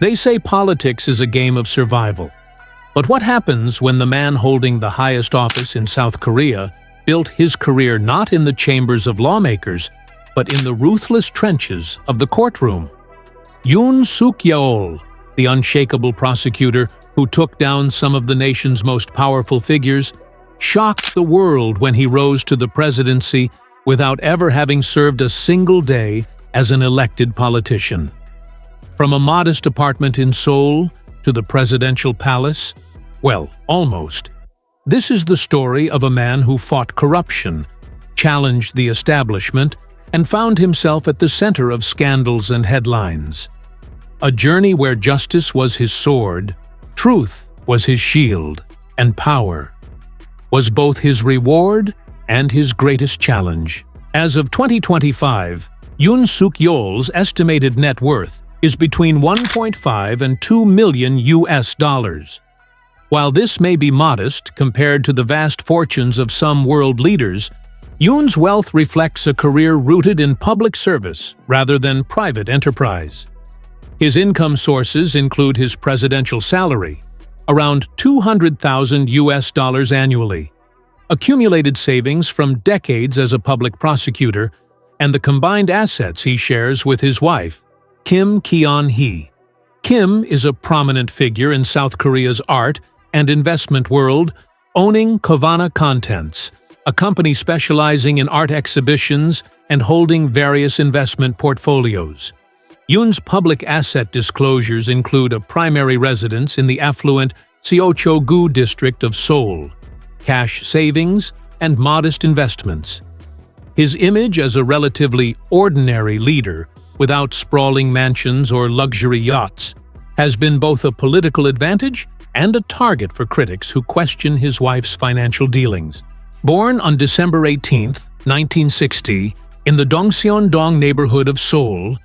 They say politics is a game of survival. But what happens when the man holding the highest office in South Korea built his career not in the chambers of lawmakers, but in the ruthless trenches of the courtroom? Yoon Suk Yeol, the unshakable prosecutor who took down some of the nation's most powerful figures, shocked the world when he rose to the presidency without ever having served a single day as an elected politician. From a modest apartment in Seoul to the presidential palace, well, almost. This is the story of a man who fought corruption, challenged the establishment, and found himself at the center of scandals and headlines. A journey where justice was his sword, truth was his shield, and power was both his reward and his greatest challenge. As of 2025, Yoon Suk Yeol's estimated net worth is between 1.5 and 2 million US dollars. While this may be modest compared to the vast fortunes of some world leaders, Yoon's wealth reflects a career rooted in public service rather than private enterprise. His income sources include his presidential salary, around 200,000 US dollars annually, accumulated savings from decades as a public prosecutor, and the combined assets he shares with his wife, Kim Keon-hee. Kim is a prominent figure in South Korea's art and investment world, owning Kavana Contents, a company specializing in art exhibitions and holding various investment portfolios. Yoon's public asset disclosures include a primary residence in the affluent Seocho-gu district of Seoul, cash savings, and modest investments. His image as a relatively ordinary leader, without sprawling mansions or luxury yachts, has been both a political advantage and a target for critics who question his wife's financial dealings. Born on December 18, 1960, in the Dongseon-dong neighborhood of Seoul,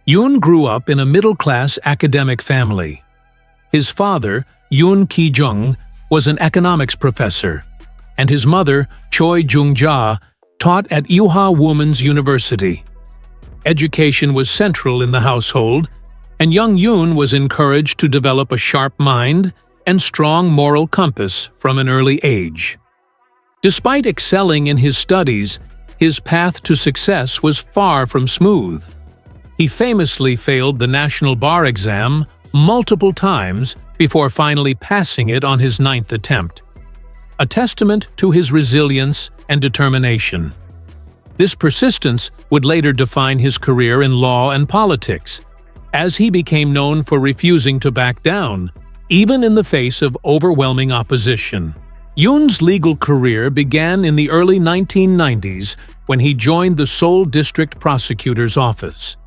Yoon grew up in a middle-class academic family. His father, Yoon Ki-jung, was an economics professor, and his mother, Choi Jung-ja, taught at Yuha Women's University. Education was central in the household, and young Yoon was encouraged to develop a sharp mind and strong moral compass from an early age. Despite excelling in his studies, his path to success was far from smooth. He famously failed the national bar exam multiple times before finally passing it on his 9th attempt, a testament to his resilience and determination. This persistence would later define his career in law and politics, as he became known for refusing to back down, even in the face of overwhelming opposition. Yoon's legal career began in the early 1990s when he joined the Seoul District Prosecutor's Office.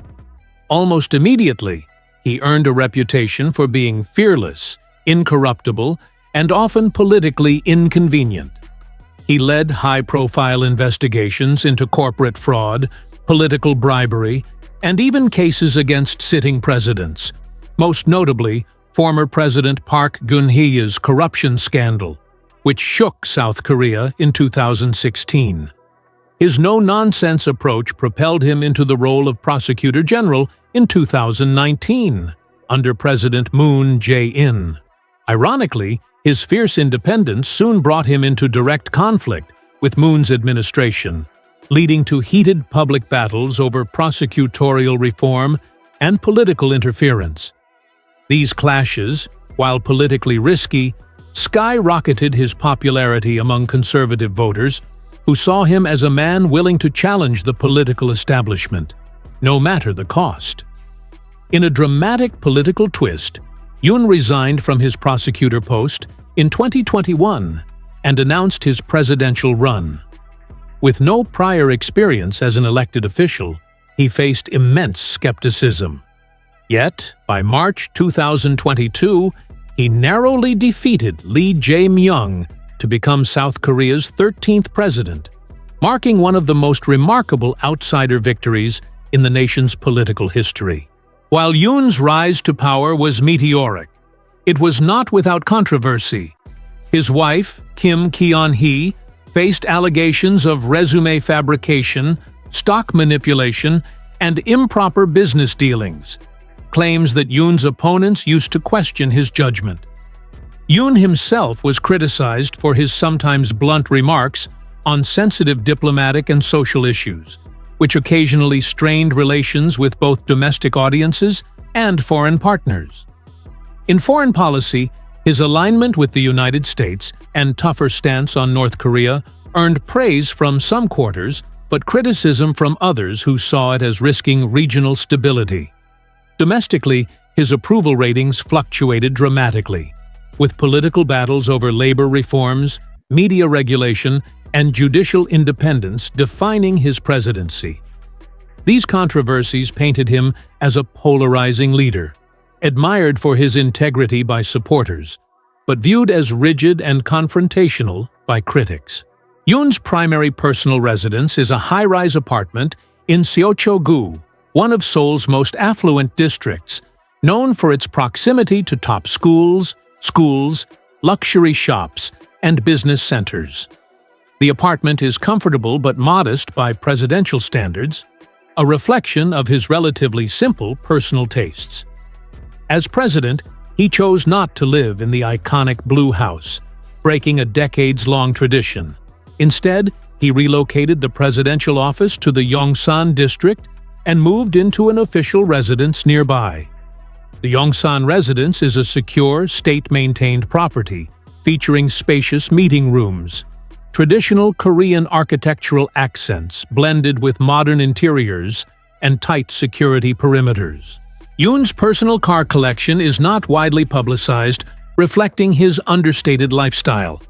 Almost immediately, he earned a reputation for being fearless, incorruptible, and often politically inconvenient. He led high-profile investigations into corporate fraud, political bribery, and even cases against sitting presidents, most notably former President Park Geun-hye's corruption scandal, which shook South Korea in 2016. His no-nonsense approach propelled him into the role of Prosecutor General in 2019, under President Moon Jae-in. Ironically, his fierce independence soon brought him into direct conflict with Moon's administration, leading to heated public battles over prosecutorial reform and political interference. These clashes, while politically risky, skyrocketed his popularity among conservative voters, who saw him as a man willing to challenge the political establishment, no matter the cost. In a dramatic political twist, Yoon resigned from his prosecutor post in 2021 and announced his presidential run. With no prior experience as an elected official, he faced immense skepticism. Yet, by March 2022, he narrowly defeated Lee Jae-myung to become South Korea's 13th president, marking one of the most remarkable outsider victories in the nation's political history. While Yoon's rise to power was meteoric, it was not without controversy. His wife, Kim Keon-hee, faced allegations of resume fabrication, stock manipulation, and improper business dealings. claims that Yoon's opponents used to question his judgment. Yoon himself was criticized for his sometimes blunt remarks on sensitive diplomatic and social issues, which occasionally strained relations with both domestic audiences and foreign partners. In foreign policy, his alignment with the United States and tougher stance on North Korea earned praise from some quarters, but criticism from others who saw it as risking regional stability. Domestically, his approval ratings fluctuated dramatically, with political battles over labor reforms, media regulation, and judicial independence defining his presidency. These controversies painted him as a polarizing leader, admired for his integrity by supporters, but viewed as rigid and confrontational by critics. Yoon's primary personal residence is a high-rise apartment in Seocho-gu, one of Seoul's most affluent districts, known for its proximity to top schools, luxury shops, and business centers. The apartment is comfortable but modest by presidential standards, a reflection of his relatively simple personal tastes. As president, he chose not to live in the iconic Blue House, breaking a decades-long tradition. Instead, he relocated the presidential office to the Yongsan district and moved into an official residence nearby. The Yongsan residence is a secure, state-maintained property, featuring spacious meeting rooms, traditional Korean architectural accents blended with modern interiors, and tight security perimeters. Yoon's personal car collection is not widely publicized, reflecting his understated lifestyle.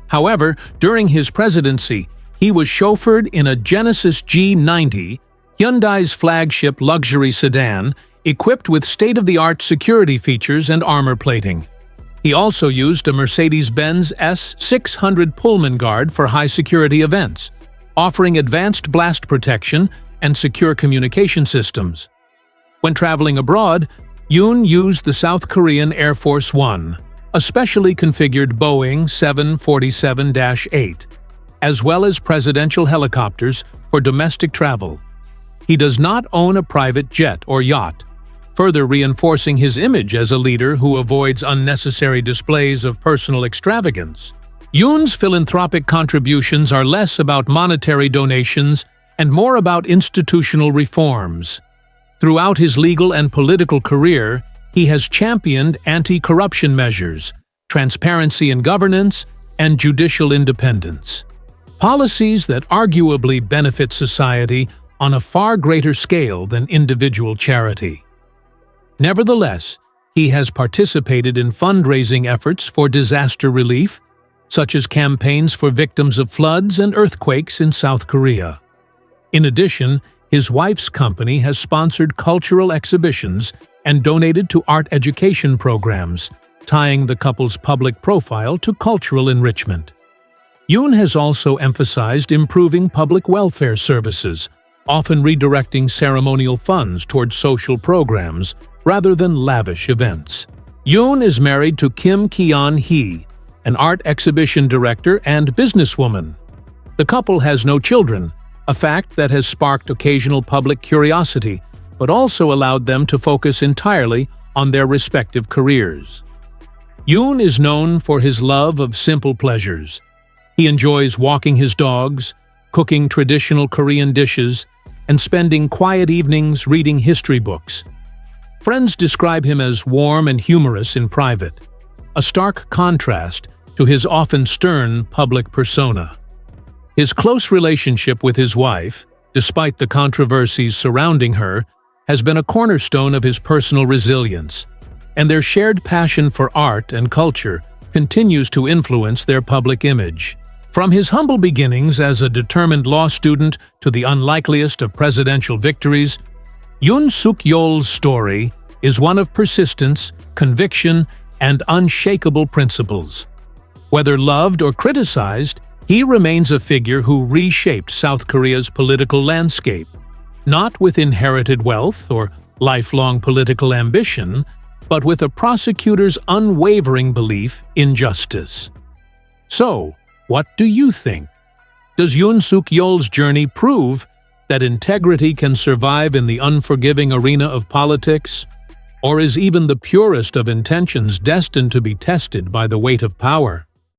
However, during his presidency, he was chauffeured in a Genesis G90, Hyundai's flagship luxury sedan, equipped with state-of-the-art security features and armor plating. He also used a Mercedes-Benz S600 Pullman Guard for high-security events, offering advanced blast protection and secure communication systems. When traveling abroad, Yoon used the South Korean Air Force One, a specially configured Boeing 747-8, as well as presidential helicopters for domestic travel. He does not own a private jet or yacht, further reinforcing his image as a leader who avoids unnecessary displays of personal extravagance. Yoon's philanthropic contributions are less about monetary donations and more about institutional reforms. Throughout his legal and political career, he has championed anti-corruption measures, transparency in governance, and judicial independence. Policies that arguably benefit society on a far greater scale than individual charity. Nevertheless, he has participated in fundraising efforts for disaster relief, such as campaigns for victims of floods and earthquakes in South Korea. In addition, his wife's company has sponsored cultural exhibitions and donated to art education programs, tying the couple's public profile to cultural enrichment. Yoon has also emphasized improving public welfare services, often redirecting ceremonial funds towards social programs rather than lavish events. Yoon is married to Kim Ki-yeon-hee, an art exhibition director and businesswoman. The couple has no children, a fact that has sparked occasional public curiosity, but also allowed them to focus entirely on their respective careers. Yoon is known for his love of simple pleasures. He enjoys walking his dogs, cooking traditional Korean dishes, and spending quiet evenings reading history books. Friends describe him as warm and humorous in private, a stark contrast to his often stern public persona. His close relationship with his wife, despite the controversies surrounding her, has been a cornerstone of his personal resilience, and their shared passion for art and culture continues to influence their public image. From his humble beginnings as a determined law student to the unlikeliest of presidential victories, Yoon Suk Yeol's story is one of persistence, conviction, and unshakable principles. Whether loved or criticized, he remains a figure who reshaped South Korea's political landscape, not with inherited wealth or lifelong political ambition, but with a prosecutor's unwavering belief in justice. So, what do you think? Does Yoon Suk Yeol's journey prove that integrity can survive in the unforgiving arena of politics? Or is even the purest of intentions destined to be tested by the weight of power?